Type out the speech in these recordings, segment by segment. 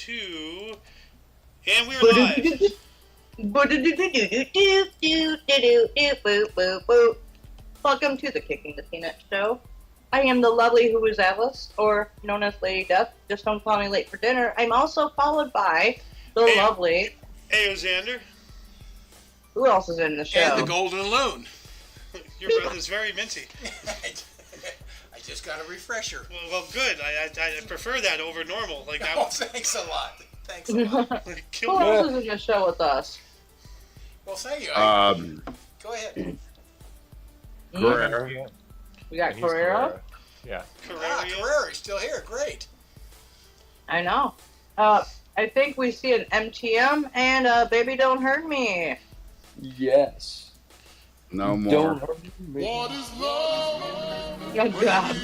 2, and we're live. Welcome to the Kicking the Peanut Show. I am the lovely Who is Alice, or known as Lady Death. Just don't call me late for dinner. I'm also followed by the lovely Xander. Who else is in the show? And the Golden Loon. Your breath is very minty. I just got a refresher. Well, good. I prefer that over normal. Like Oh, thanks a lot. Thanks a lot. Who else is in the show with us? Well, thank you. Go ahead. Carrera. We got Carrera. Yeah. Carrera's still here. Great. I know. I think we see an MTM and Baby Don't Hurt Me. Yes. No more. Don't hurt me. What is love? Oh, God.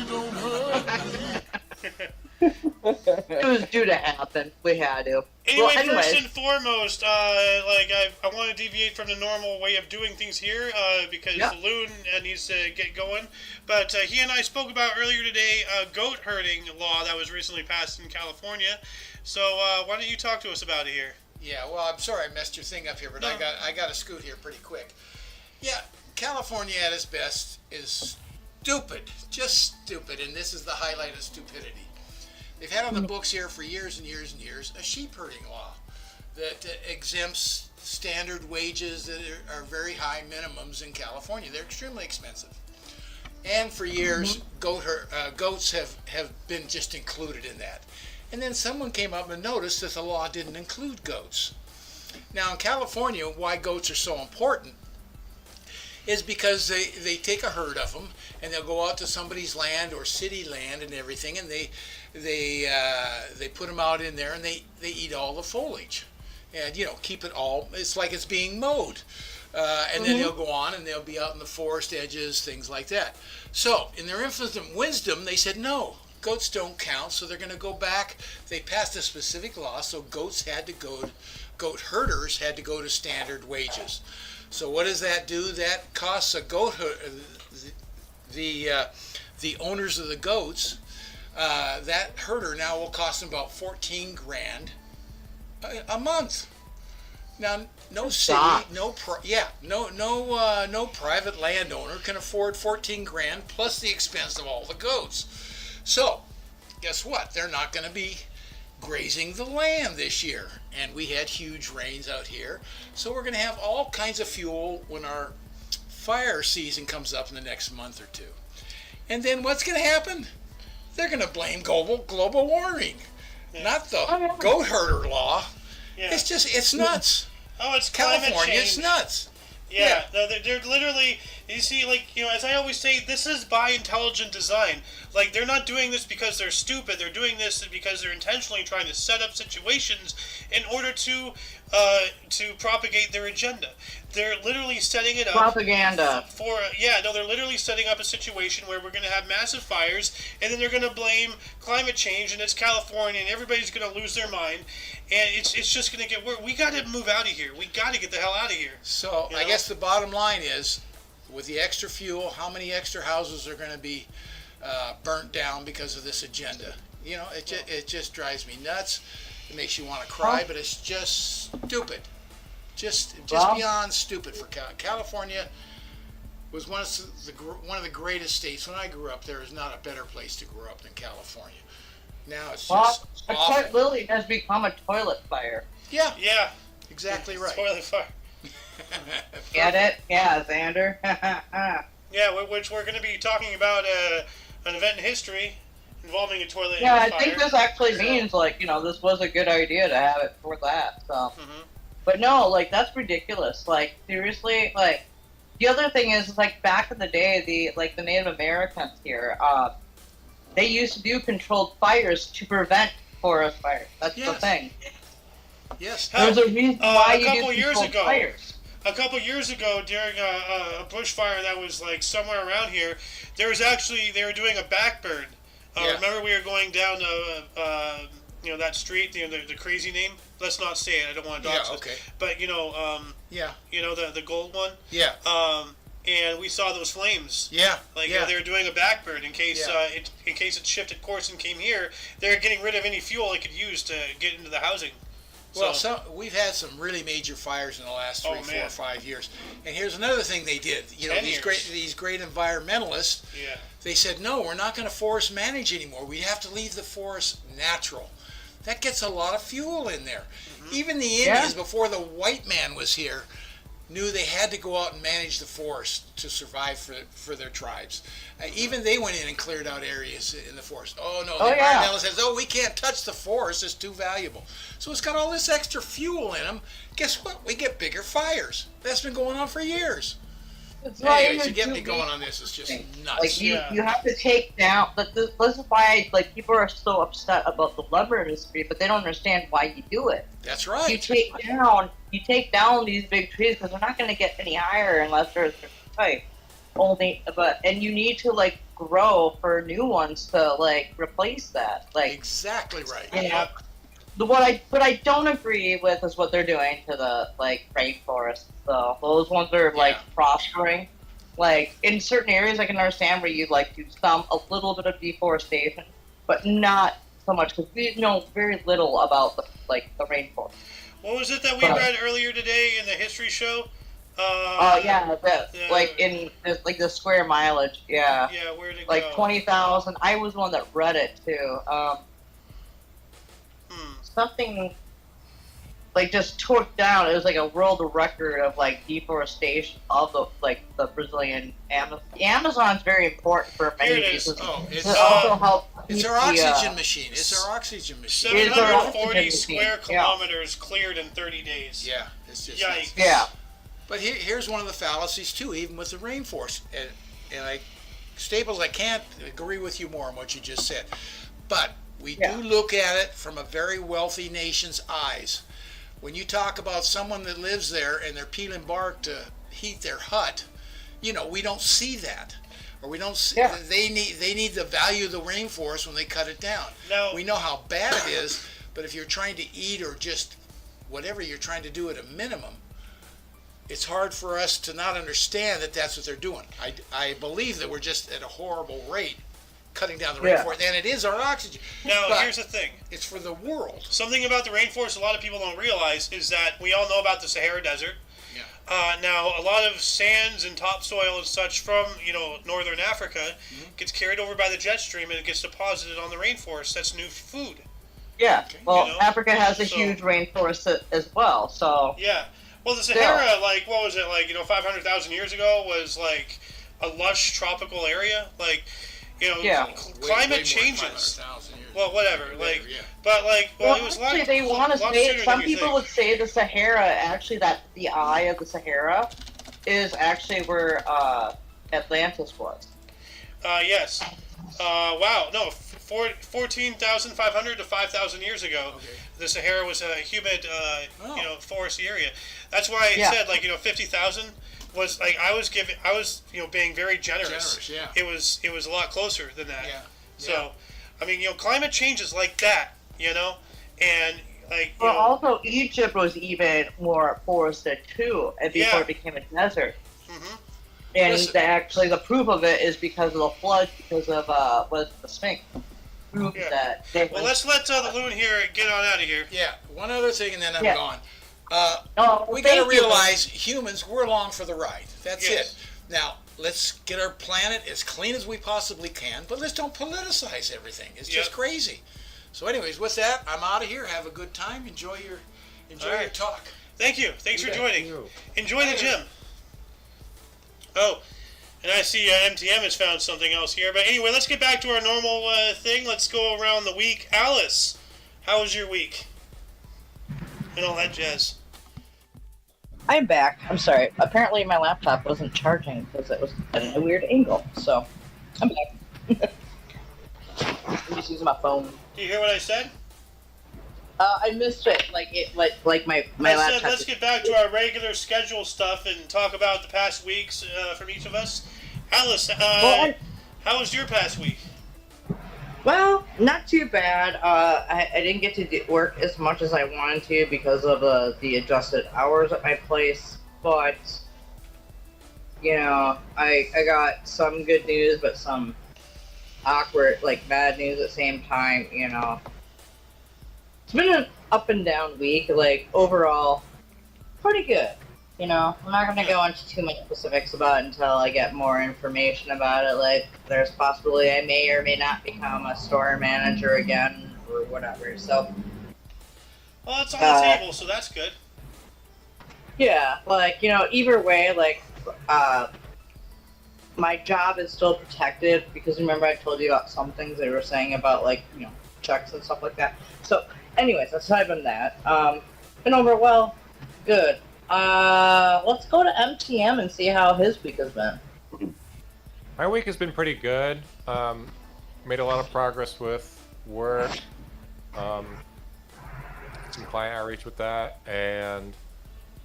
It was due to happen. We had to. Anyway, first and foremost, I want to deviate from the normal way of doing things here because the Loon needs to get going. But he and I spoke about earlier today a goat herding law that was recently passed in California. So why don't you talk to us about it here? Yeah, well, I'm sorry I messed your thing up here, but No. I got to scoot here pretty quick. Yeah, California at its best is stupid, just stupid, and this is the highlight of stupidity. They've had on the books here for years and years and years a sheep herding law that exempts standard wages that are very high minimums in California. They're extremely expensive. And for years, goats have been just included in that. And then someone came up and noticed that the law didn't include goats. Now in California, why goats are so important is because they take a herd of them and they'll go out to somebody's land or city land and everything, and they put them out in there and they eat all the foliage and keep it all. It's like it's being mowed, and then they'll go on and they'll be out in the forest edges, things like that. So in their infinite wisdom, they said no, goats don't count, so they're going to go back. They passed a specific law, so goat herders had to go to standard wages. So what does that do? That costs a goat the owners of the goats. That herder now will cost them about $14,000 a month. Now, no city, no private landowner can afford $14,000 plus the expense of all the goats. So, guess what? They're not going to be grazing the land this year, and we had huge rains out here, so we're going to have all kinds of fuel when our fire season comes up in the next month or two. And then what's going to happen? They're going to blame global warming, not the goat herder law. Yeah. It's nuts. Oh, it's California. climate change. It's nuts. Yeah, no, they're literally, you see, as I always say, this is by intelligent design. Like, they're not doing this because they're stupid. They're doing this because they're intentionally trying to set up situations in order to propagate their agenda. They're literally setting it up. Propaganda. They're literally setting up a situation where we're going to have massive fires, and then they're going to blame climate change, and it's California, and everybody's going to lose their mind, and it's just going to get worse. We got to move out of here. We got to get the hell out of here. So I guess the bottom line is, with the extra fuel, how many extra houses are going to be burnt down because of this agenda? It just drives me nuts. It makes you want to cry, but it's just stupid. Just beyond stupid for California. Was one of the greatest states. When I grew up, there is not a better place to grow up than California. Now it's just awful. Lily has become a toilet fire. Yeah, Exactly exactly right. Toilet fire. Get it? Yeah, Xander. Yeah, which we're going to be talking about an event in history involving a toilet Yeah, and I a think fire. this actually means, this was a good idea to have it for that, so. But no, that's ridiculous. Seriously, the other thing is, back in the day, the Native Americans here, they used to do controlled fires to prevent forest fires. That's the thing. Yes. There's a reason why you do controlled fires. A couple years ago, during a bushfire that was somewhere around here, they were doing a backburn. Remember, we were going down that street, the crazy name. Let's not say it. I don't want to dox it. Okay. But the gold one. Yeah. and we saw those flames. Yeah. Like yeah. they were doing a backburn in case Yeah. in case it shifted course and came here. They're getting rid of any fuel it could use to get into the housing. Well, So- we've had some really major fires in the last 3, Oh, 4, man. 5 years. And here's another thing they did. You know, 10 these years. great environmentalists, Yeah. they said, no, we're not going to forest manage anymore. We have to leave the forest natural. That gets a lot of fuel in there. Even the Indians, before the white man was here, knew they had to go out and manage the forest to survive for their tribes. Even they went in and cleared out areas in the forest. Oh no, the environmentalist says, oh, we can't touch the forest, it's too valuable. So it's got all this extra fuel in them. Guess what? We get bigger fires. That's been going on for years. It's Anyways, you get me going on this. It's just nuts. Like you have to take down. This is why like people are so upset about the lumber industry, but they don't understand why you do it. That's right. You take down these big trees because they're not going to get any higher unless there's a pipe. And you need to like grow for new ones to like replace that. Like Exactly right. you know, what I don't agree with is what they're doing to the like rainforests. So those ones are like prospering. Like in certain areas, I can understand where you like do a little bit of deforestation, but not so much because we know very little about the rainforest. What was it that we read earlier today in the history show? Like in the square mileage, yeah. Yeah, where'd it Like go? 20,000. I was one that read it too. Something like just took down. It was like a world record of like deforestation of the Brazilian Amazon. The Amazon's very important for many Here it is. reasons. Oh, It also helps it's keep our the, oxygen machine. It's our oxygen machine. It is our 740 oxygen square machine, yeah. kilometers cleared in 30 days. Yeah, it's just Yikes. nuts. Yeah. But here's one of the fallacies too, even with the rainforest. And Staples, I can't agree with you more on what you just said. But we do look at it from a very wealthy nation's eyes. When you talk about someone that lives there and they're peeling bark to heat their hut, you know, we don't see that. Or we don't see they need the value of the rainforest when they cut it down. No. We know how bad it is, but if you're trying to eat or just whatever you're trying to do at a minimum, it's hard for us to not understand that that's what they're doing. I believe that we're just at a horrible rate cutting down the rainforest, and it is our oxygen. Now, But here's the thing. it's for the world. Something about the rainforest a lot of people don't realize is that we all know about the Sahara Desert. Yeah. Now, a lot of sands and topsoil and such from, northern Africa gets carried over by the jet stream and it gets deposited on the rainforest. That's new food. Yeah. Okay. Well, You know? Africa has a So- huge rainforest as well. So Yeah. Well, the Sahara, what was it, 500,000 years ago was, a lush tropical area. Climate Way more changes. 500,000 years. Well, whatever. Yeah. But, it was actually, they want to lot say sooner some than you people think. would say the Sahara, actually, that the eye of the Sahara is actually where Atlantis was. Yes. Wow. No, 14,500 to 5,000 years ago, the Sahara was a humid, foresty area. That's why I said, 50,000 was I was being very generous. Generous, yeah. It was a lot closer than that. Yeah. So, I mean, climate changes like that, and Well, also Egypt was even more forested too, and before Yeah. it became a desert. Mhm. And Listen. actually, the proof of it is because of the flood, because of was the Sphinx. Proves Yeah. that. They well, was- let's let the loon here get on out of here. Yeah. One other thing, and then I'm Yeah. gone. thank We got to you. realize humans, we're along for the ride. That's Yes. it. Now, let's get our planet as clean as we possibly can, but let's don't politicize everything. It's just Yep. crazy. So anyways, with that, I'm out of here. Have a good time. Enjoy your All right. talk. Thank you. Thanks for bet. joining. Enjoy the gym. Oh, and I see MTM has found something else here. But anyway, let's get back to our normal thing. Let's go around the week. Alice, how was your week? And all that jazz. I'm back. I'm sorry. Apparently, my laptop wasn't charging because it was at a weird angle. So, I'm back. I'm just using my phone. Do you hear what I said? I missed it. My I laptop. said let's get back to our regular schedule stuff and talk about the past weeks from each of us. Alice, how was your past week? Well, not too bad. I didn't get to work as much as I wanted to because of the adjusted hours at my place, but I got some good news, but some awkward, like bad news at the same time. It's been an up and down week. Like overall, pretty good. I'm not gonna go into too much specifics about it until I get more information about it. Like, there's possibility I may or may not become a store manager again or whatever. So, Well, it's on the table, so that's good. yeah, like either way, like, my job is still protected because remember I told you about some things they were saying about like checks and stuff like that. So, anyways, aside from that, been overall good. Let's go to MTM and see how his week has been. My week has been pretty good. Made a lot of progress with work. Some client outreach with that, and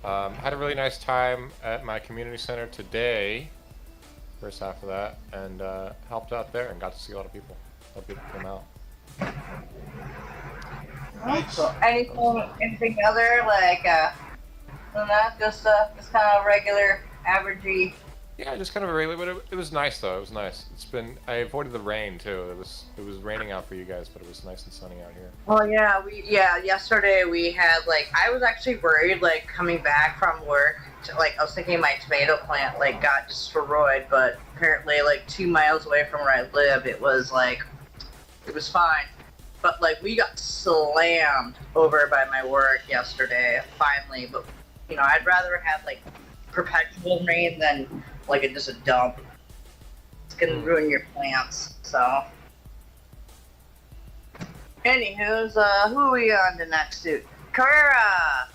had a really nice time at my community center today. First half of that, and helped out there and got to see a lot of people. A lot of people came out. So anything other like than that? Just kind of regular, averagey. Yeah, just kind of a regular, but it was nice though. It was nice. I avoided the rain too. It was raining out for you guys, but it was nice and sunny out here. Well, yeah. Yesterday we had I was actually worried coming back from work. I was thinking my tomato plant got destroyed, but apparently 2 miles away from where I live, it was fine. But we got slammed over by my work yesterday, finally. But I'd rather have perpetual rain than just a dump. It's gonna ruin your plants. So, anywho's who are we on to next to? Carrera.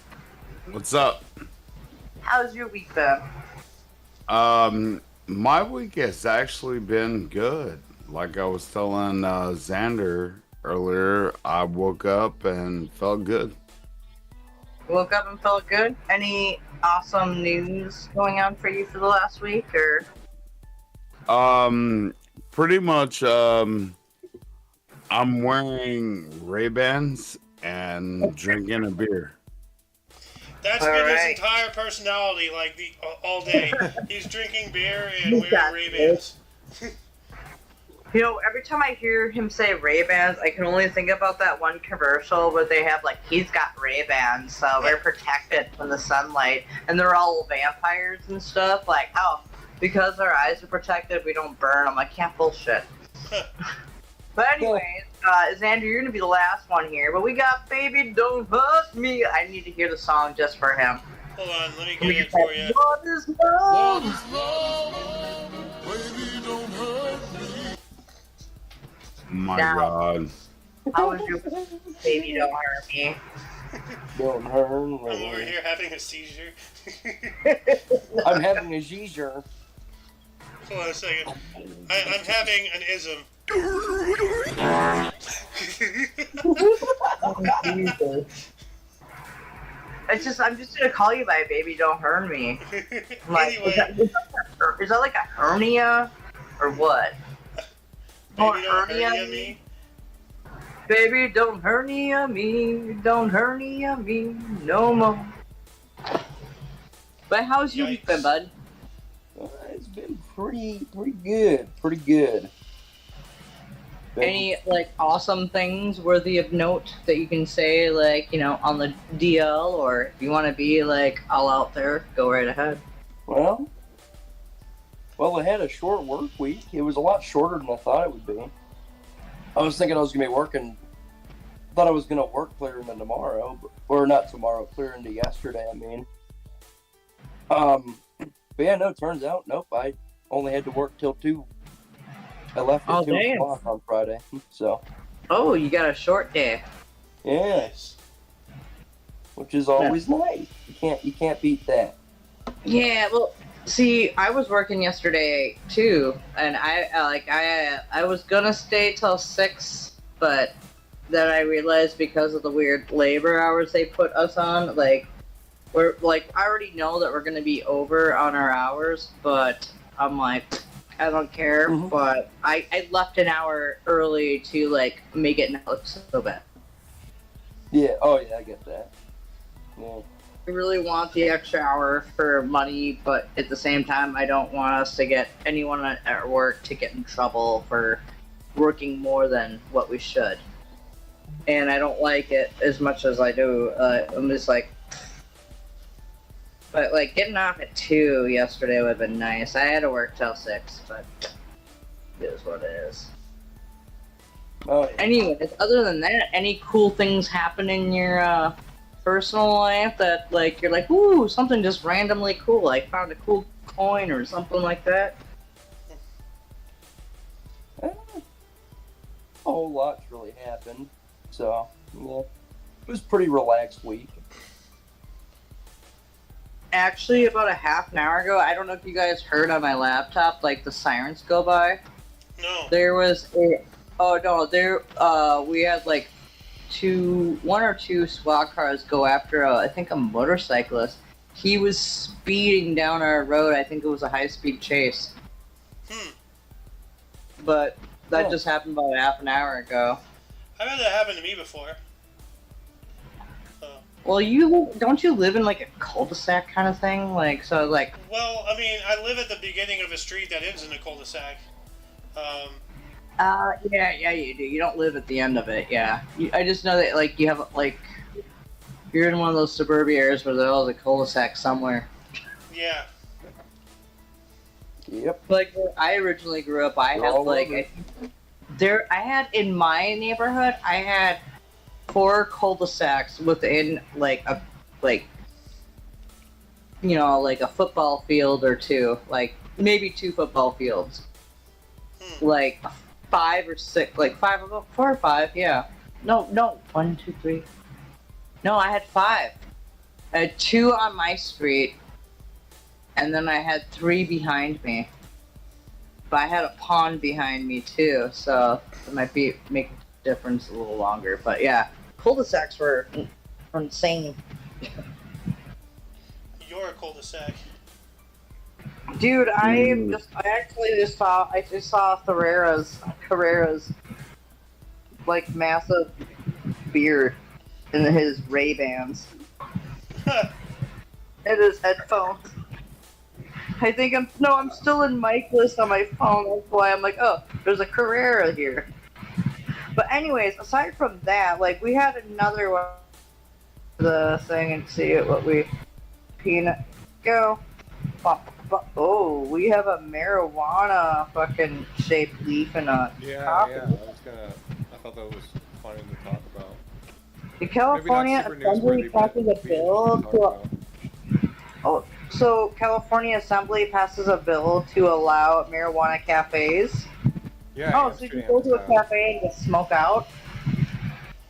What's up? How's your week been? My week has actually been good. Like I was telling Xander earlier, I woke up and felt good. Woke up and felt good? Any awesome news going on for you for the last week, or? Pretty much, I'm wearing Ray-Bans and drinking a beer. That's All been right. his entire personality, all day. He's drinking beer and wearing Ray-Bans. Every time I hear him say Ray-Bans, I can only think about that one commercial where they have, he's got Ray-Bans, so they're protected from the sunlight, and they're all vampires and stuff, because our eyes are protected, we don't burn. I'm like, yeah, bullshit. But anyways, Xander, you're gonna be the last one here, but we got Baby Don't Hurt Me. I need to hear the song just for him. Hold on, let me get it for you. What is love? Baby, don't hurt me. My Now. God. How was your Baby Don't Hurt Me? Don't hurt I'm me. over here having a seizure. I'm having a seizure. Hold on a second. I'm having an ism. I'm just gonna call you by Baby Don't Hurt Me. I'm like, Anyway, is that like a hernia or what? Baby Don't Hernia Me. Baby, don't hernia me, don't hernia me no more. But how's your week been, bud? It's been pretty good. Any awesome things worthy of note that you can say on the DL, or if you want to be all out there, go right ahead. Well, I had a short work week. It was a lot shorter than I thought it would be. I was thinking I was gonna be working. Thought I was gonna work clear into tomorrow, or not tomorrow, clear into yesterday. I mean, but yeah, no. Turns out, nope. I only had to work till 2. I left at 2 o'clock on Friday. So. Oh, you got a short day. Yeah. Which is always nice. You can't beat that. Yeah, well, see, I was working yesterday too, and I was gonna stay till 6, but then I realized because of the weird labor hours they put us on, we're I already know that we're gonna be over on our hours, but I'm like, I don't care. Mhm. But I left an hour early to make it not look so bad. Yeah. Oh yeah, I get that. Yeah. really want the extra hour for money, but at the same time, I don't want us to get anyone at work to get in trouble for working more than what we should. And I don't like it as much as I do. I'm just like, but like getting off at 2 yesterday would have been nice. I had to work till 6, but it is what it is. Oh, yeah. Anyways, other than that, any cool things happen in your personal life that like you're like, ooh, something just randomly cool, like found a cool coin or something like that? A whole lot's really happened. So, yeah. It was a pretty relaxed week. Actually, about a half an hour ago, I don't know if you guys heard on my laptop, like the sirens go by. No. There was a, oh no, there, we had like one or two SWAT cars go after, I think a motorcyclist. He was speeding down our road. I think it was a high-speed chase. But that just happened about half an hour ago. I've had that happen to me before. Well, don't you live in like a cul-de-sac kind of thing? Like, so like... Well, I mean, I live at the beginning of a street that ends in a cul-de-sac. Yeah, you do. You don't live at the end of it, yeah. I just know that, like, you have, like... You're in one of those suburbia areas where there's a cul-de-sac somewhere. Yeah. Yep. Like, where I originally grew up, I had, like... I had, in my neighborhood, I had 4 cul-de-sacs within, like, a football field or 2. Like, maybe 2 football fields. Like, 5 or 6, like 5 of them, 4 or 5, yeah. No, 1, 2, 3. No, I had 5. I had 2 on my street, and then I had 3 behind me. But I had a pond behind me too, so it might make a difference a little longer. But yeah, cul-de-sacs were insane. You're a cul-de-sac. Dude, I just saw Carrera's like massive beard in his Ray-Bans and his headphones. I think I'm still in mic list on my phone. That's why I'm like, oh, there's a Carrera here. But anyways, aside from that, like we had another one, the thing and see what we peanut go. Oh, we have a marijuana fucking shaped leaf in a coffee. Yeah. I thought that was funny to talk about. The California Assembly passes a bill to. So California Assembly passes a bill to allow marijuana cafes. Yeah. Oh, so you can go to a cafe and just smoke out?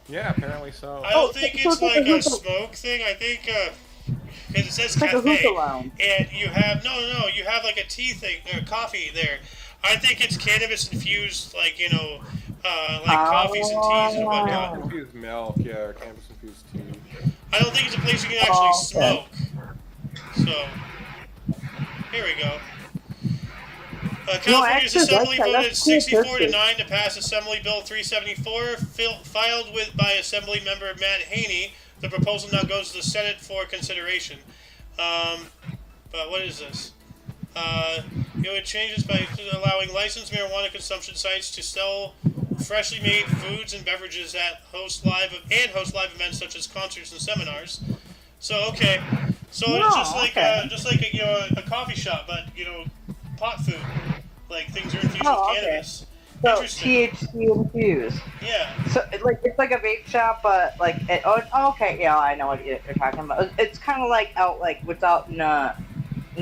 Yeah, apparently so. I don't think it's like a smoke thing. I think because it says like cafe, lounge. and you have you have like a tea thing or coffee there. I think it's cannabis infused, like coffees and teas and whatnot. Cannabis infused milk, yeah, or cannabis infused tea. I don't think it's a place you can actually smoke. So, here we go. California's Assembly voted 64 to 9 to pass Assembly Bill 374, filed by Assembly member Matt Haney. The proposal now goes to the Senate for consideration. But what is this? It changes by allowing licensed marijuana consumption sites to sell freshly made foods and beverages at host live events such as concerts and seminars. So okay, so it's just like a coffee shop, but pot food, like things are infused with cannabis. So THC infused. Yeah. So it's like a vape shop, but like okay, yeah, I know what you're talking about. It's kind of like without in the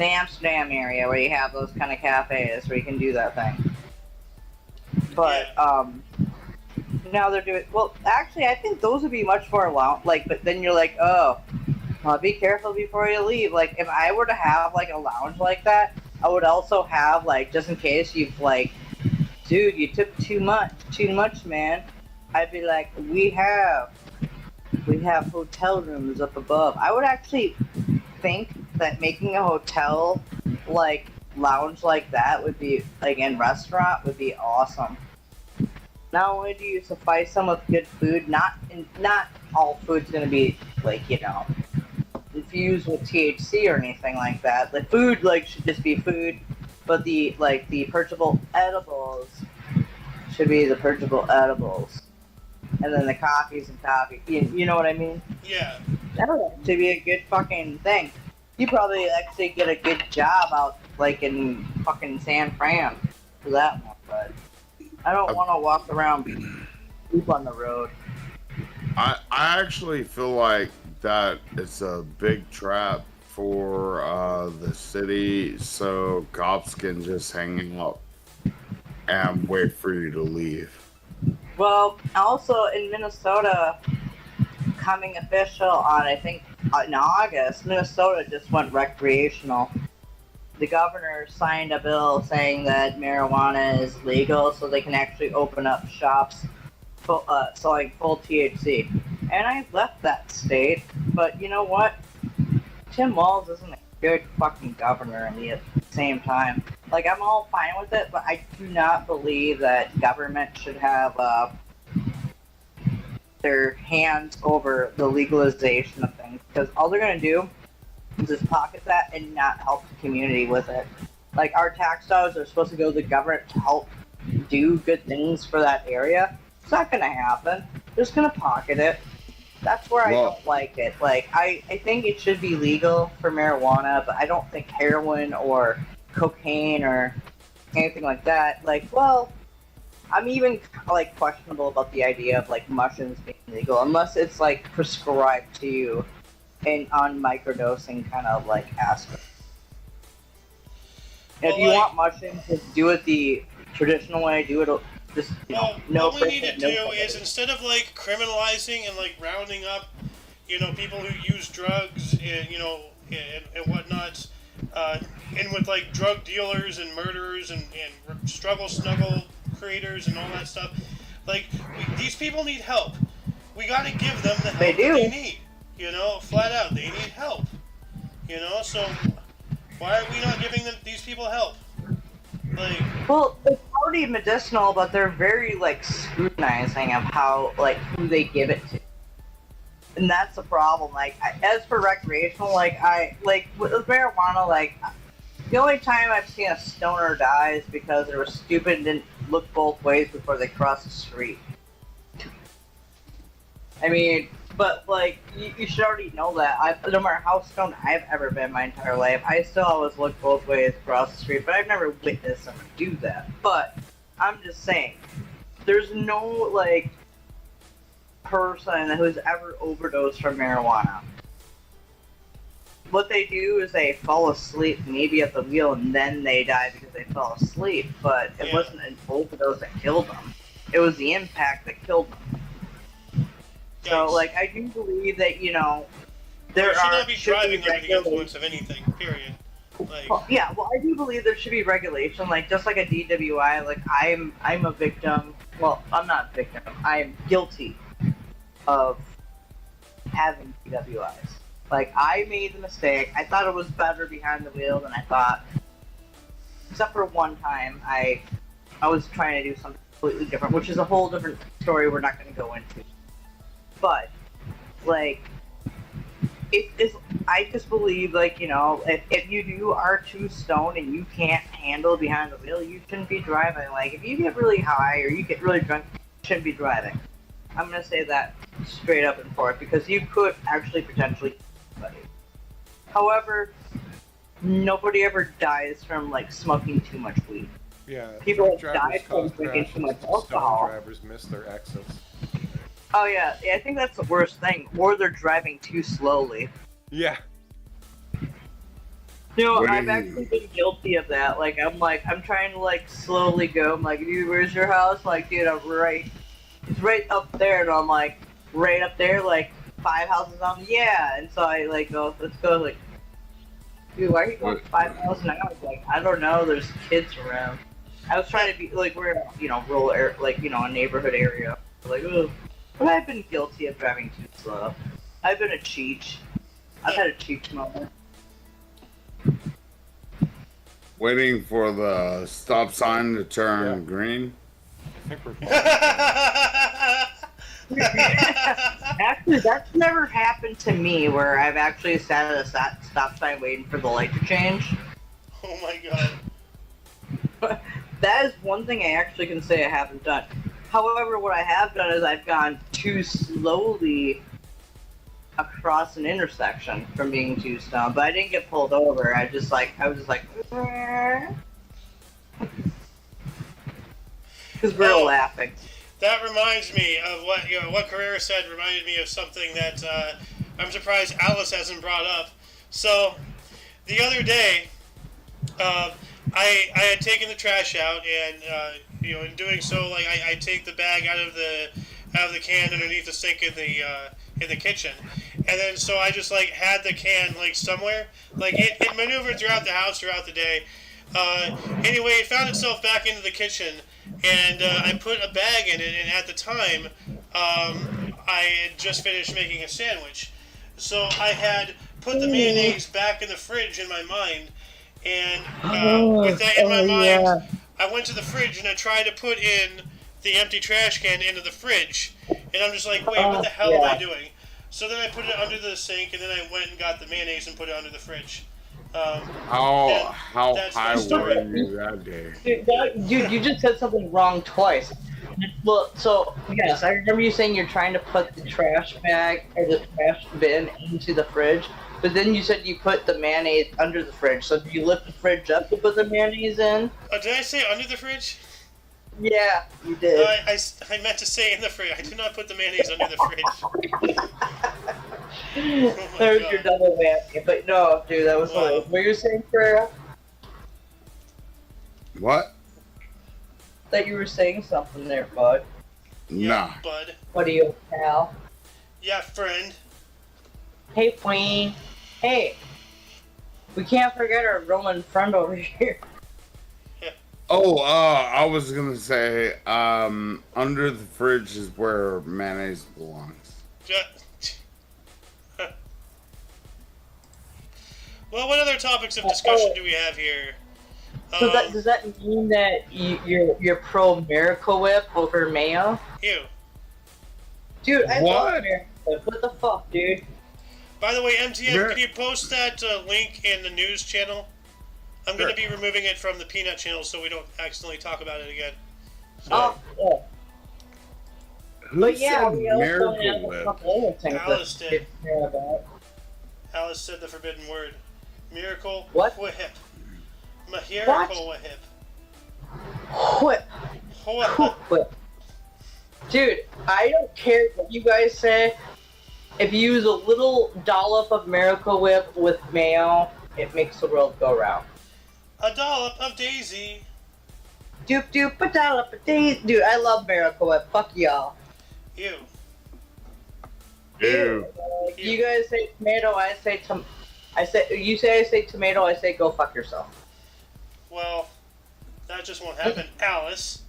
Amsterdam area where you have those kind of cafes where you can do that thing. But now they're doing actually I think those would be much more but then you're like, oh, well, be careful before you leave. Like if I were to have like a lounge like that, I would also have like just in case you've like, dude, you took too much, man. I'd be like, we have hotel rooms up above. I would actually think that making a hotel like lounge like that would be like in restaurant would be awesome. Not only do you suffice them with good food, not all food's gonna be like infused with THC or anything like that. The food like should just be food, but the purchable edibles should be the purchable edibles, and then the coffee's and coffee. You know what I mean? Yeah. That would actually be a good fucking thing. You probably actually get a good job out like in fucking San Fran for that one, but I don't want to walk around poop on the road. I actually feel like that it's a big trap for the city, so cops can just hang out and wait for you to leave. Well, also in Minnesota, coming official on I think in August, Minnesota just went recreational. The governor signed a bill saying that marijuana is legal, so they can actually open up shops selling full THC. And I left that state, but you know what? Tim Walz isn't a good fucking governor at the same time. Like, I'm all fine with it, but I do not believe that government should have their hands over the legalization of things, because all they're going to do is just pocket that and not help the community with it. Like, our tax dollars are supposed to go to the government to help do good things for that area. It's not going to happen. They're just going to pocket it. That's where I don't like it. Like, I think it should be legal for marijuana, but I don't think heroin or cocaine or anything like that. Like, well, I'm even, like, questionable about the idea of, like, mushrooms being legal, unless it's, like, prescribed to you and on microdosing kind of, like, aspect. If you want mushrooms, just do it the traditional way, do it just, what we need to do is, instead of like criminalizing and like rounding up, people who use drugs and and whatnot, and with like drug dealers and murderers and struggle snuggle creators and all that stuff, like these people need help. We got to give them the help that they need. Flat out, they need help. So why are we not giving these people help? Like, well, it's already medicinal, but they're very like scrutinizing of how who they give it to, and that's the problem. Like, as for recreational, with marijuana, the only time I've seen a stoner die is because they were stupid and didn't look both ways before they crossed the street. I mean, but you should already know that. No matter how stoned I've ever been my entire life, I still always look both ways across the street. But I've never witnessed someone do that. But I'm just saying, there's no person who's ever overdosed from marijuana. What they do is they fall asleep, maybe at the wheel, and then they die because they fell asleep. But it wasn't an overdose that killed them. It was the impact that killed them. So, I do believe that, there should not be driving under the influence of anything, period. I do believe there should be regulation, just like a DWI. I'm a victim. Well, I'm not a victim. I'm guilty of having DWIs. I made the mistake. I thought it was better behind the wheel than I thought. Except for one time, I was trying to do something completely different, which is a whole different story we're not going to go into. But, I just believe, if you are too stoned and you can't handle behind the wheel, you shouldn't be driving. If you get really high or you get really drunk, you shouldn't be driving. I'm going to say that straight up and forth, because you could actually potentially kill somebody. However, nobody ever dies from, smoking too much weed. Yeah, people die from drinking too much alcohol. Drivers miss their exits. Oh yeah, I think that's the worst thing. Or they're driving too slowly. Yeah. I've actually been guilty of that. I'm trying to slowly go. I'm like, dude, where's your house? Dude, it's right up there, and I'm right up there, 5 houses on. Yeah, and so I go, let's go. Dude, why are you going 5 miles an hour? I don't know. There's kids around. I was trying to be we're rural area, a neighborhood area. Ugh. But I've been guilty of driving too slow. I've been a cheat. I've had a cheat moment. Waiting for the stop sign to turn green. I think we're Actually, that's never happened to me where I've actually sat at a stop sign waiting for the light to change. Oh my god. That is one thing I actually can say I haven't done. However, what I have done is I've gone too slowly across an intersection from being too stoned, but I didn't get pulled over. I was just like, because we were laughing. That reminds me of what Carrera said. Reminded me of something that I'm surprised Alice hasn't brought up. So the other day, I had taken the trash out, and in doing so, like I take the bag out of the can underneath the sink in the kitchen, and then so I just like had the can like somewhere, like it maneuvered throughout the house throughout the day. Anyway, it found itself back into the kitchen, and I put a bag in it, and at the time, I had just finished making a sandwich, so I had put the mayonnaise back in the fridge in my mind. And with that in my mind, I went to the fridge and I tried to put in the empty trash can into the fridge. And I'm just like, wait, what the hell am I doing? So then I put it under the sink, and then I went and got the mayonnaise and put it under the fridge. How high were you that day? Dude, you just said something wrong twice. Well, so, yes, I remember you saying you're trying to put the trash bag or the trash bin into the fridge. But then you said you put the mayonnaise under the fridge. So did you lift the fridge up to put the mayonnaise in? Oh, did I say under the fridge? Yeah, you did. I meant to say in the fridge. I did not put the mayonnaise under the fridge. Oh There's God. your double whammy. But no, dude, that was funny. What were you saying, Freya? What? That you were saying something there, bud. Nah. Bud. What are you, pal? Yeah, friend. Hey, Queen. Hey. We can't forget our Roman friend over here. Oh, I was gonna say, under the fridge is where mayonnaise belongs. Well, what other topics of discussion do we have here? So does that mean that you're pro Miracle Whip over Mayo? You. Dude, I What? love Miracle Whip. What the fuck, dude? By the way, MTN, can you post that link in the news channel? I'm going to be removing it from the Peanut channel so we don't accidentally talk about it again. So, Oh, yeah. Who But yeah, said we also Miracle have a Whip? couple other things Alice that did. we care about. Alice said the forbidden word. Miracle What? Whip. Miracle Whip. Whip. Whip. Dude, I don't care what you guys say. If you use a little dollop of Miracle Whip with mayo, it makes the world go round. A dollop of Daisy. Doop doop, a dollop of days. Dude, I love Miracle Whip. Fuck y'all. You. Ew. You guys say tomato, I say you say I say tomato, I say go fuck yourself. Well, that just won't happen, Alice.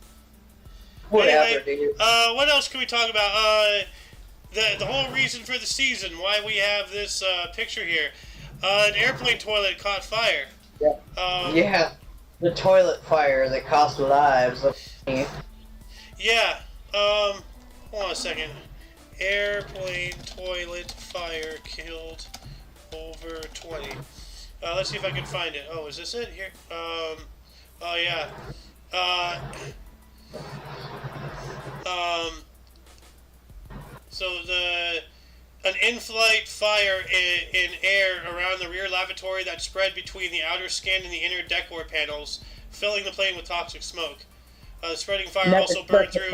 Whatever, Anyway, dude. what else can we talk about? The whole reason for the season, why we have this picture here. An airplane toilet caught fire. Yeah. Yeah. The toilet fire that cost lives. Yeah. Hold on a second. Airplane toilet fire killed over 20. Let's see if I can find it. Oh, is this it? Here. Oh, yeah. So an in-flight fire in air around the rear lavatory that spread between the outer skin and the inner decor panels, filling the plane with toxic smoke. The spreading fire also burned through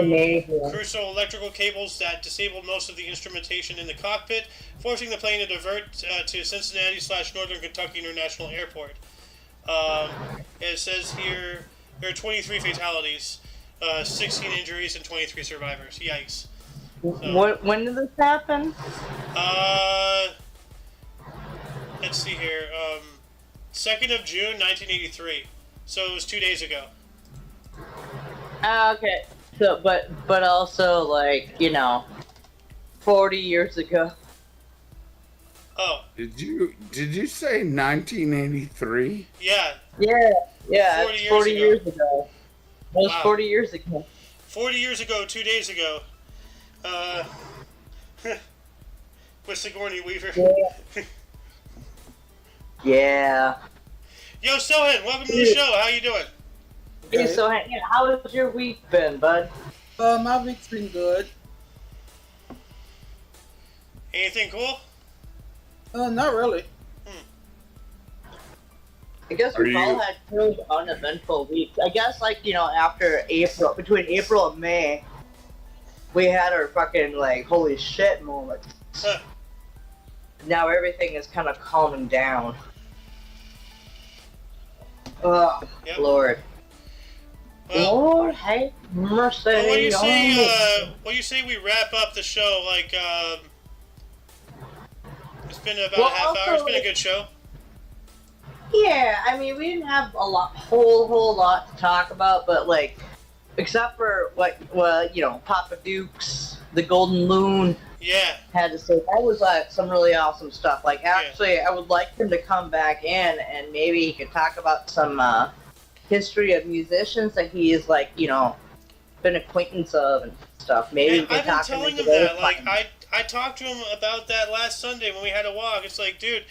crucial electrical cables that disabled most of the instrumentation in the cockpit, forcing the plane to divert to Cincinnati/Northern Kentucky International Airport. It says here there are 23 fatalities, 16 injuries, and 23 survivors. Yikes. So, when did this happen? Let's see here. 2nd of June, 1983. So it was 2 days ago. Okay. So, but also like 40 years ago. Oh. Did you say 1983? Yeah. Yeah. 40 it's 40 years years ago. That was Wow. 40 years ago. 40 years ago, 2 days ago. Uh, with Sigourney Weaver. Yeah. Yeah. Yo, Sohan, welcome to the show. How you doing? Hey, so yeah, how has your week been, bud? My week's been good. Anything cool? Not really. I guess Are we've all you- had really uneventful weeks. I guess, like, you know, after April, between April and May, we had our fucking, like, holy shit moments. Huh. Now everything is kind of calming down. Oh, Yep. Lord. Well, Lord, have mercy. well, what do you on say? me. What do you say we wrap up the show? Like, it's been about Well, a half hour. It's also, been a good show. Yeah, I mean, we didn't have a whole lot to talk about, but like, except for what, you know, Papa Duke's, the Golden Loon Yeah. had to say. That was some really awesome stuff. Like, actually, I would like him to come back in and maybe he could talk about some history of musicians that he is, like, you know, been acquaintance of and stuff. Maybe Man, we could I've been talk telling into him those that. Like, times. I talked to him about that last Sunday when we had a walk. It's like, dude,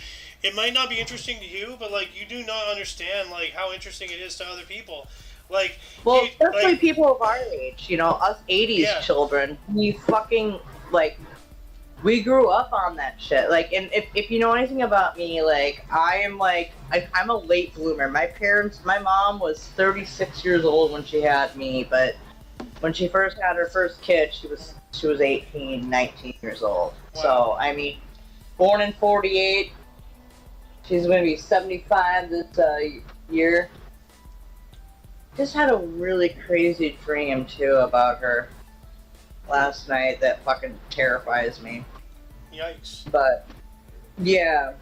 it might not be interesting to you, but like, you do not understand like how interesting it is to other people. Like, Well, he- especially like, people of our age, you know, us 80s Yeah. children, we fucking, like, we grew up on that shit. Like, and if you know anything about me, like, I'm a late bloomer. My mom was 36 years old when she had me, but when she first had her first kid, she was 18, 19 years old. Wow. So, I mean, born in 48, she's going to be 75 this year. Just had a really crazy dream too about her last night that fucking terrifies me. yikes. But yeah,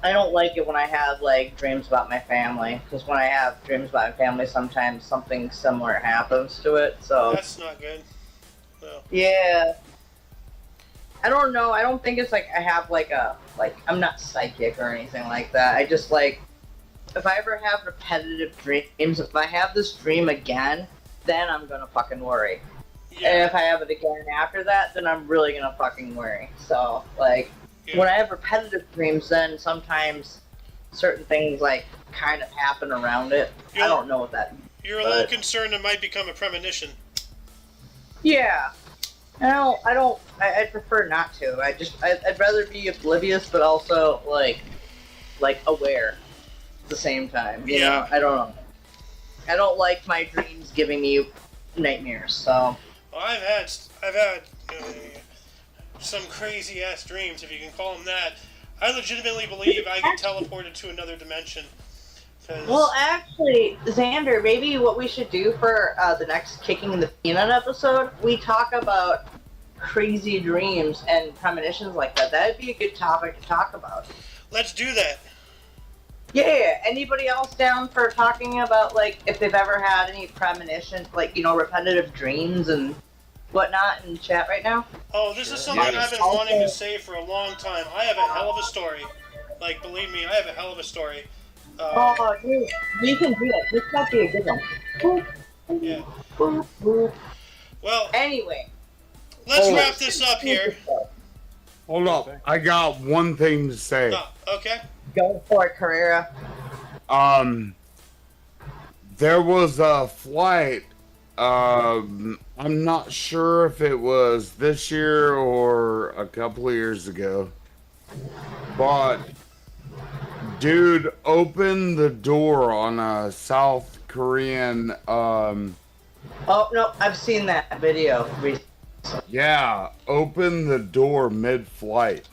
I don't like it when I have like dreams about my family, because when I have dreams about my family, sometimes something similar happens to it. So That's not good. No. yeah, I don't know. I don't think it's like I have like I'm not psychic or anything like that. I just like, if I ever have repetitive dreams, if I have this dream again, then I'm gonna fucking worry. And Yeah. if I have it again after that, then I'm really gonna fucking worry. So, like, Yeah. when I have repetitive dreams, then sometimes certain things, like, kind of happen around it. You're- I don't know what that means. You're a little concerned it might become a premonition. Yeah. I'd prefer not to. I'd rather be oblivious, but also, like aware at the same time. You know? I don't know. I don't like my dreams giving me nightmares, so. Well, I've had uh, some crazy ass dreams, if you can call them that. I legitimately believe I get teleported to another dimension. 'Cause- Well, actually, Xander, maybe what we should do for the next Kicking the Peanut episode, we talk about crazy dreams and premonitions like that. That'd be a good topic to talk about. let's do that. Yeah, anybody else down for talking about, like, if they've ever had any premonitions, like, you know, repetitive dreams and whatnot in chat right now? Oh, this is something Yes. I've been wanting to say for a long time. I have a hell of a story. Like, believe me, I have a hell of a story. Oh, dude, we can do it. This might be a good one. Yeah. Boop, boop. Well, Anyway. let's Oh. wrap this up here. Hold up. I got one thing to say. Oh, okay. Go for it, Carrera. There was a flight. I'm not sure if it was this year or a couple of years ago, but dude opened the door on a South Korean. Oh, no, I've seen that video. Yeah, opened the door mid-flight.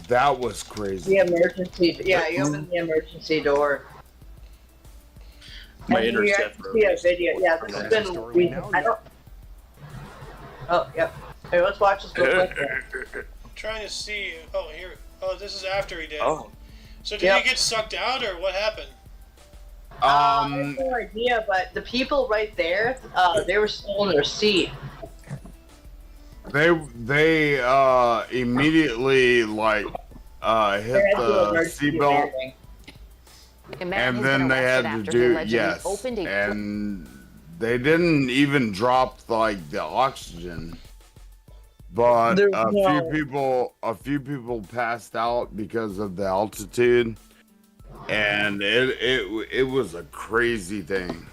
That was crazy. The emergency, yeah, you open the emergency door. My And you intercept actually see a video. Yeah, this has been recent. I don't. Oh, yep. Hey, let's watch this real quick. Trying to see. Oh, here. Oh, this is after he did. Oh. So did Yep. he get sucked out, or what happened? I have no idea, but the people right there, they were still in their seat. They immediately like hit They had to do the emergency seatbelt, landing. and then they had to do yes, and they didn't even drop like the oxygen. But There's a no- few people passed out because of the altitude, and it was a crazy thing.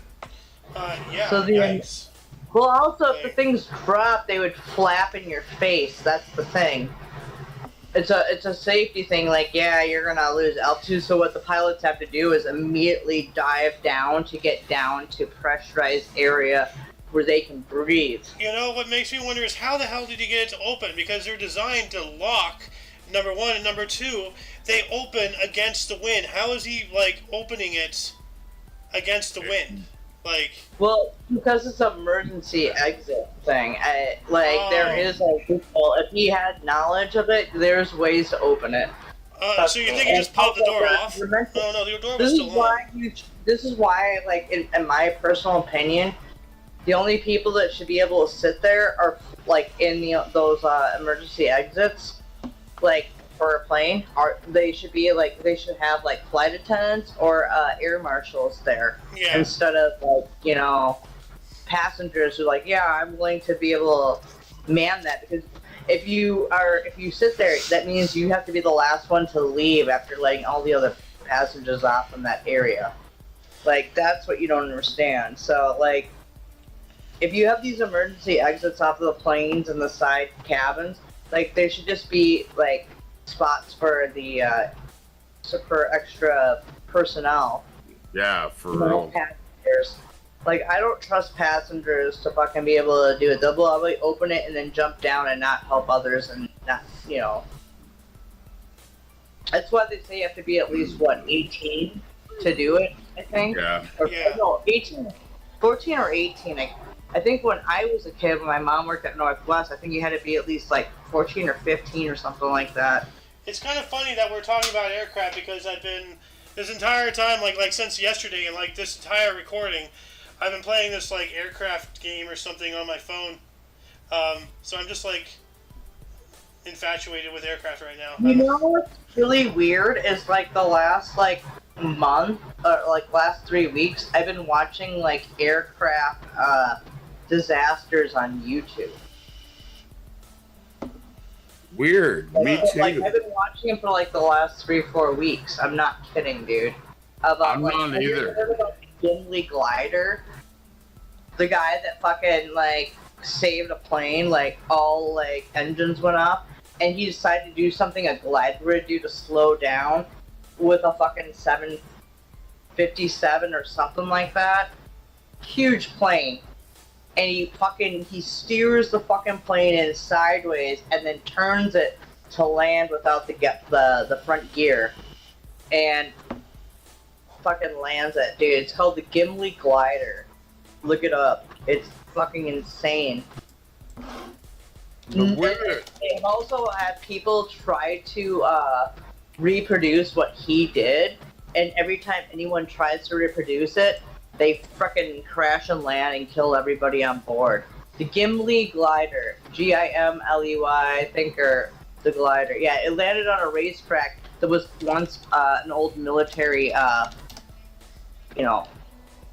Yeah. So the- Yikes. Well, also, if the things drop, they would flap in your face. That's the thing. It's a safety thing. Like, yeah, you're gonna lose altitude. So what the pilots have to do is immediately dive down to get down to pressurized area where they can breathe. You know, what makes me wonder is how the hell did he get it to open? Because they're designed to lock, number one, and number two, they open against the wind. How is he, like, opening it against the wind? Like... Well, because it's an emergency exit thing. There is a loophole. If he had knowledge of it, there's ways to open it. So you think he just popped the door off? No, the door was still on. This is why, like, in my personal opinion, the only people that should be able to sit there are, like, in those emergency exits, like, for a plane. They should have, like, flight attendants or air marshals there. Yeah. Instead of, like, you know, passengers who are like, yeah, I'm willing to be able to man that. Because if you sit there, that means you have to be the last one to leave after letting all the other passengers off in that area. Like, that's what you don't understand. So, like, if you have these emergency exits off of the planes and the side cabins, like, there should just be, like, spots for the for extra personnel. Yeah, for No real. passengers. Like, I don't trust passengers to fucking be able to do it. They'll probably open it and then jump down and not help others and not, you know. That's why they say you have to be at least, 18 to do it, I think? Yeah. Yeah. No, 18. 14 or 18. I think when I was a kid, when my mom worked at Northwest, I think you had to be at least, like, 14 or 15 or something like that. It's kind of funny that we're talking about aircraft because I've been, this entire time, like since yesterday and, like, this entire recording, I've been playing this, like, aircraft game or something on my phone. So I'm just, like, infatuated with aircraft right now. You know what's really weird is, like, the last, like, month, or, like, last 3 weeks, I've been watching, like, aircraft, disasters on YouTube. Weird. Me too. Like, I've been watching them for, like, the last 3-4 weeks. I'm not kidding, dude. I'm like, not have you either. heard about the Gimli glider? The guy that fucking, like, saved a plane, like, all, like, engines went off, and he decided to do something a glider would do to slow down with a fucking 757 or something like that. Huge plane. And he steers the fucking plane in sideways and then turns it to land without the front gear. And fucking lands it, dude. It's called the Gimli glider. Look it up. It's fucking insane. Weird. They've also had people try to reproduce what he did, and every time anyone tries to reproduce it, they frickin' crash and land and kill everybody on board. The Gimli glider, Gimley, I think, or the glider. Yeah, it landed on a racetrack that was once an old military,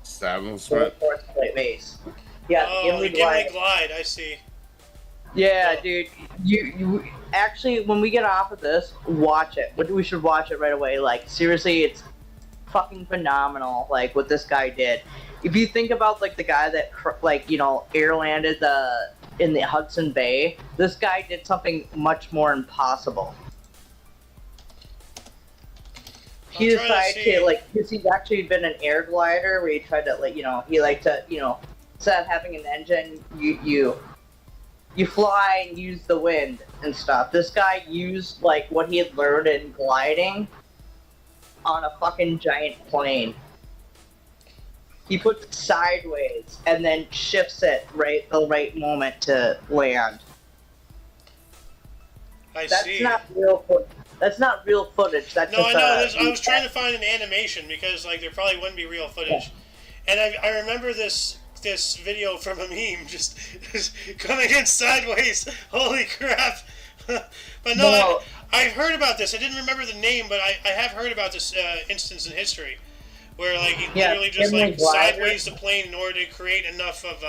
Establishment. Force Plate base. Yeah, Oh, the Gimli the Gimli glider. glide, I see. Yeah, dude. You actually, when we get off of this, watch it. We should watch it right away. Like, seriously, it's fucking phenomenal. Like, what this guy did. If you think about, like, the guy that, like, you know, air landed in the Hudson Bay, this guy did something much more impossible. He I'm trying to decided see. to, like, because he's actually been an air glider where he tried to, like, you know, he liked to, you know, instead of having an engine, you fly and use the wind and stuff. This guy used, like, what he had learned in gliding on a fucking giant plane. He puts it sideways and then shifts it the right moment to land. That's see. not real footage. That's not real footage. That's No, I just, know. I was trying to find an animation because, like, there probably wouldn't be real footage. And I remember this video from a meme just coming in sideways. Holy crap! But no, I've heard about this. I didn't remember the name, but I have heard about this instance in history. where like he Yeah, literally just Gimli like glider. sideways the plane in order to create enough of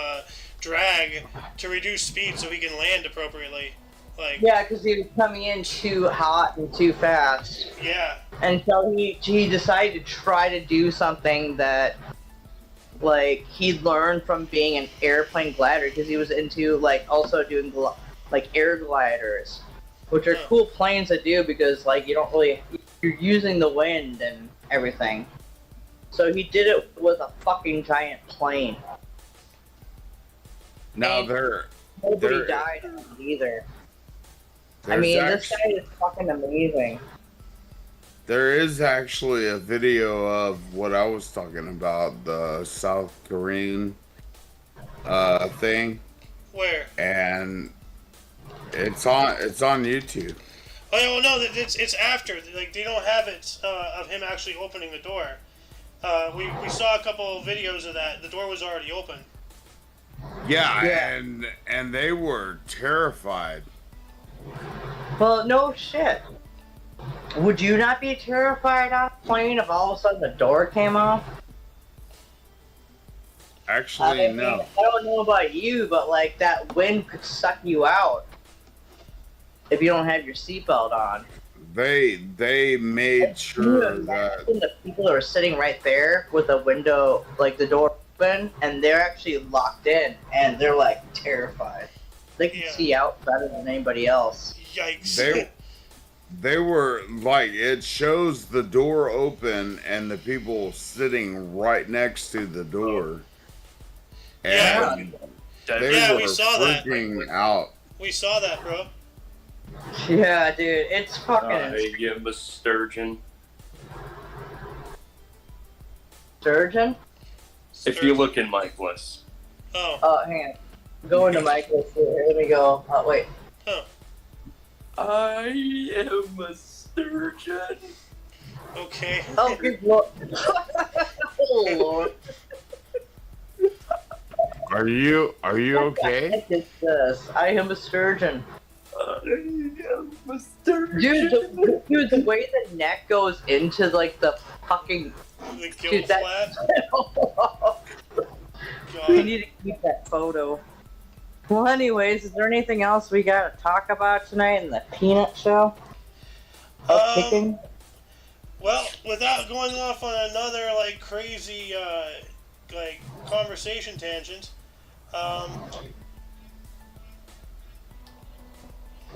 drag to reduce speed so he can land appropriately. Like Yeah, because he was coming in too hot and too fast. yeah, And so he decided to try to do something that, like, he learned from being an airplane glider, because he was into, like, also doing, like, air gliders, which are cool planes to do because, like, you don't really, you're using the wind and everything. So he did it with a fucking giant plane. Now And there, Nobody died on it either. I there's mean, act- this guy is fucking amazing. there is actually a video of what I was talking about, the South Korean thing, where? and it's on YouTube. Oh yeah, well no, it's after. Like they don't have it of him actually opening the door. We saw a couple of videos of that. The door was already open. Yeah, Yeah. and they were terrified. Well, no shit. Would you not be terrified on a plane if all of a sudden the door came off? Actually, I mean, no. I don't know about you, but like that wind could suck you out if you don't have your seatbelt on. They made Can sure you that imagine the people are sitting right there with the window, like the door open, and they're actually locked in, and they're like terrified. They can Yeah. see out better than anybody else. Yikes! they were like, it shows the door open and the people sitting right next to the door. Yeah. And they Yeah, were we saw that. freaking out. We saw that, bro. Yeah, dude, it's fucking I am a sturgeon. surgeon. If you look in my list. Oh, Oh, hang on. Go into Michael's here. Let me go. Oh, wait. I am a sturgeon. okay. Oh, good lord. Oh, lord. Are you okay? What is this? I am a surgeon. I am a sturgeon. Dude, the way the neck goes into, like, the fucking... The guilt Dude, that... flap. We God. need to keep that photo. Well, anyways, is there anything else we got to talk about tonight in the Peanut Show? Kicking? Well, without going off on another like crazy like conversation tangent,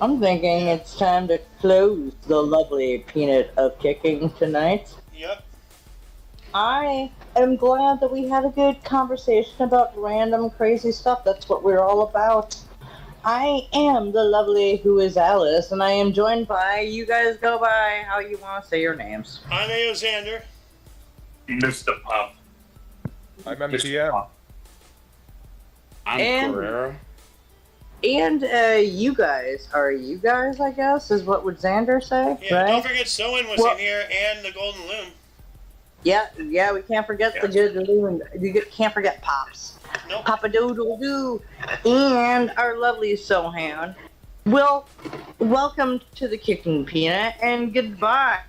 I'm thinking it's time to close the lovely Peanut of Kicking tonight. yep. I am glad that we had a good conversation about random crazy stuff. That's what we're all about. I am the lovely who is Alice, and I am joined by, you guys go by how you want to say your names. I'm A.O. Xander. Mr. Pop. I'm MTM. I'm And- Carrera. And you guys, I guess, is what would Xander say, Yeah, right? don't forget Soen was Well- in here and the Golden Loon. Yeah, we can't forget the good loon. Can't forget Pops. Nope. Papa Doodle Doo, and our lovely Sohan. Well, welcome to the Kicking Peanut, and goodbye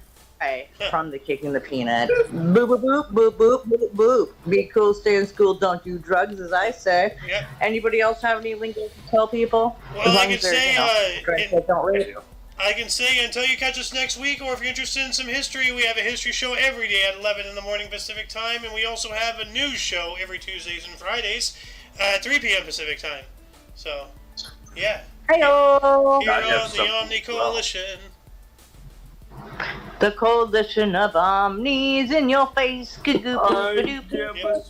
from the Kicking the Peanut. Boop, boop, boop, boop, boop, boop, boop. Be cool, stay in school, don't do drugs, as I say. Yep. Anybody else have any lingo to tell people? Well, As I long can as they're, say, drink it, don't rape. I can say until you catch us next week, or if you're interested in some history, we have a history show every day at 11 in the morning Pacific time, and we also have a news show every Tuesdays and Fridays at 3 p.m. Pacific time. So, yeah. Heyo! Here I have on the something Omni as well. Coalition. The coalition of omnis in your face. I Skidoo, am a